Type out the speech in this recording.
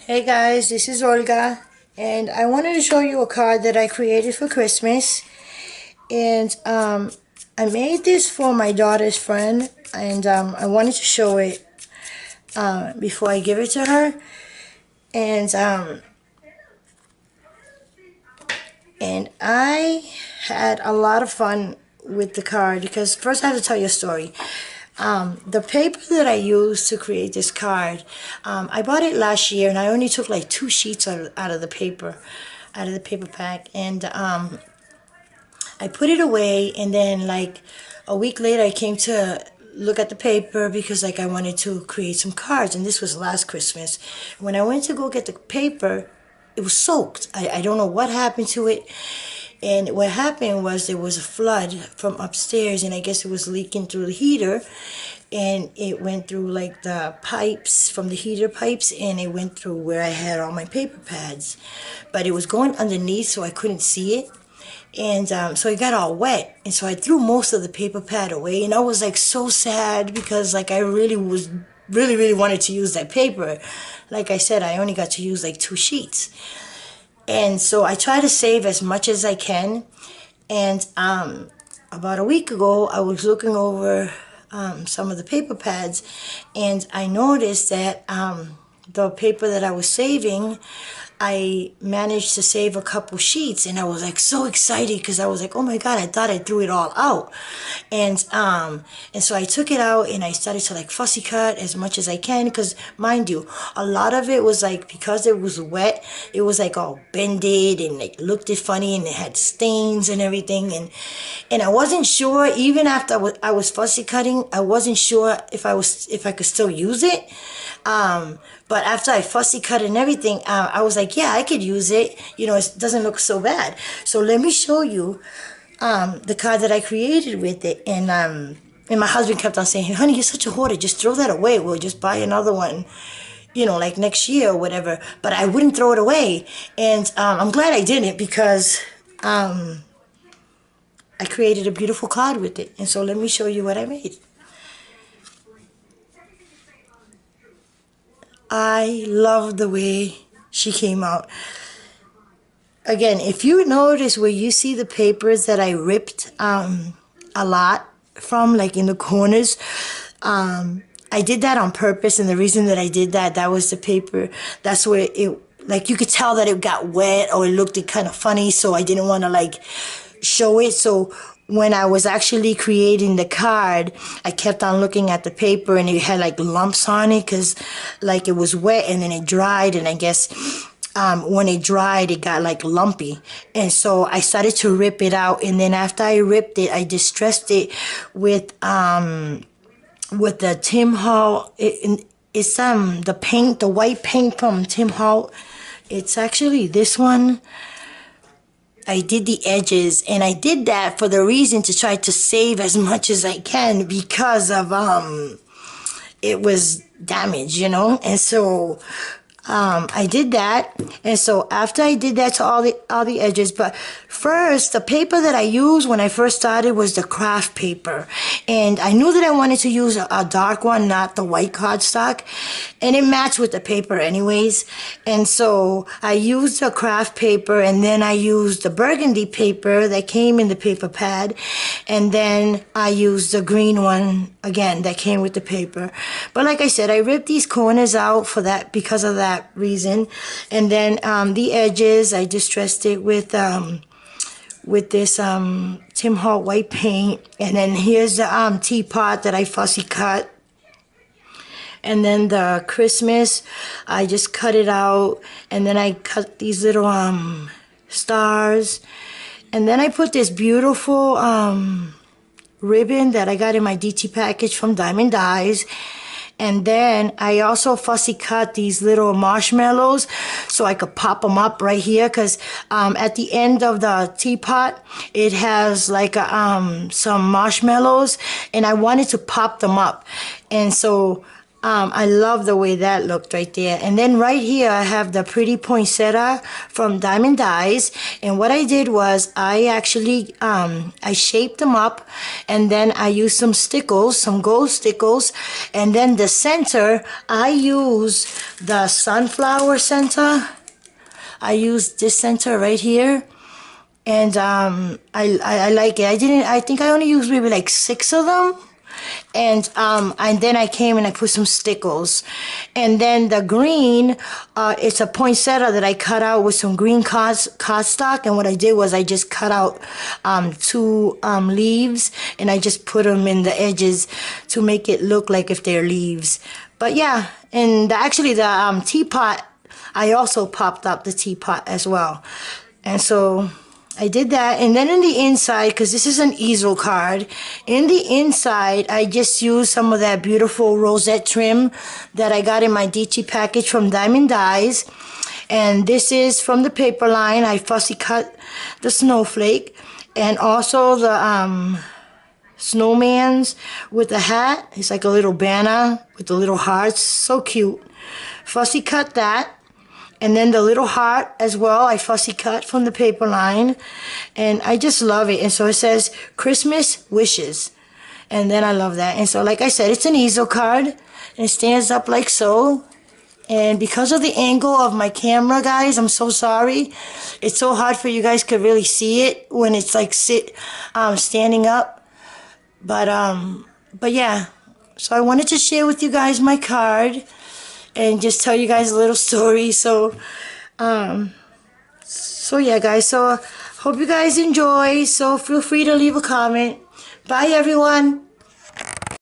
Hey guys, this is Olga, and I wanted to show you a card that I created for Christmas. And I made this for my daughter's friend, and I wanted to show it before I give it to her. And I had a lot of fun with the card because first I have to tell you a story. The paper that I used to create this card, I bought it last year and I only took like 2 sheets out of the paper, out of the paper pack, and I put it away, and then like a week later I came to look at the paper because like I wanted to create some cards, and this was last Christmas. When I went to go get the paper, it was soaked. I don't know what happened to it. And what happened was there was a flood from upstairs, and I guess it was leaking through the heater, and it went through like the pipes from the heater pipes, and it went through where I had all my paper pads. But it was going underneath, so I couldn't see it. And so it got all wet, and so I threw most of the paper pad away, and I was like so sad because like I really wanted to use that paper. Like I said, I only got to use like 2 sheets. And so I try to save as much as I can. And about a week ago, I was looking over some of the paper pads, and I noticed that the paper that I was saving, I managed to save a couple sheets, and I was like so excited because I was like, oh my God, I thought I threw it all out. And so I took it out and I started to like fussy cut as much as I can, because mind you, a lot of it was like, because it was wet, it was like all bended and like looked funny, and it had stains and everything, and I wasn't sure, even after I was fussy cutting, I wasn't sure if I could still use it. But after I fussy cut and everything, I was like, yeah, I could use it. You know, it doesn't look so bad. So let me show you the card that I created with it. And my husband kept on saying, honey, you're such a hoarder. Just throw that away. We'll just buy another one, you know, like next year or whatever. But I wouldn't throw it away. And I'm glad I didn't, because I created a beautiful card with it. And so let me show you what I made. I love the way she came out. Again, if you notice where you see the papers that I ripped a lot from, like in the corners, I did that on purpose, and the reason that I did that, that was the paper, that's where it, like you could tell that it got wet or it looked kind of funny, so I didn't want to like show it. So when I was actually creating the card, I kept on looking at the paper, and it had like lumps on it because like it was wet, and then it dried, and I guess when it dried, it got like lumpy. And so I started to rip it out, and then after I ripped it, I distressed it with the Tim Hall. It's the paint, the white paint from Tim Hall. It's actually this one. I did the edges, and I did that for the reason to try to save as much as I can, because of it was damaged, you know. And so I did that, and so after I did that to all the edges, but first, the paper that I used when I first started was the craft paper, and I knew that I wanted to use a dark one, not the white cardstock, and it matched with the paper anyways. And so I used the craft paper, and then I used the burgundy paper that came in the paper pad, and then I used the green one again that came with the paper. But like I said, I ripped these corners out for that, because of that reason. And then the edges, I distressed it with this Tim Hall white paint. And then here's the teapot that I fussy cut. And then the Christmas, I just cut it out, and then I cut these little stars. And then I put this beautiful ribbon that I got in my DT package from Diamond Dyes. And then I also fussy cut these little marshmallows so I could pop them up right here, because at the end of the teapot, it has like some marshmallows, and I wanted to pop them up. And so I love the way that looked right there. And then right here I have the pretty poinsettia from Diamond Dyes. And what I did was I actually I shaped them up, and then I used some stickles, some gold stickles, and then the center I used the sunflower center. I used this center right here. And I like it. I think I only used maybe like 6 of them. And then I came and I put some stickles. And then the green, it's a poinsettia that I cut out with some green cardstock. And what I did was I just cut out 2 leaves, and I just put them in the edges to make it look like if they're leaves. But yeah, and actually the teapot, I also popped up the teapot as well. And so I did that. And then in the inside, because this is an easel card, in the inside I just used some of that beautiful rosette trim that I got in my DT package from Diamond Dyes. And this is from the paper line. I fussy cut the snowflake, and also the snowman's with the hat. It's like a little banner with the little hearts, so cute. Fussy cut that. And then the little heart as well, I fussy cut from the paper line. And I just love it. And so it says Christmas Wishes. And then I love that. And so like I said, it's an easel card. And it stands up like so. And because of the angle of my camera, guys, I'm so sorry. It's so hard for you guys to really see it when it's like standing up. But yeah. So I wanted to share with you guys my card and just tell you guys a little story. So yeah, guys. So hope you guys enjoy. So feel free to leave a comment. Bye, everyone.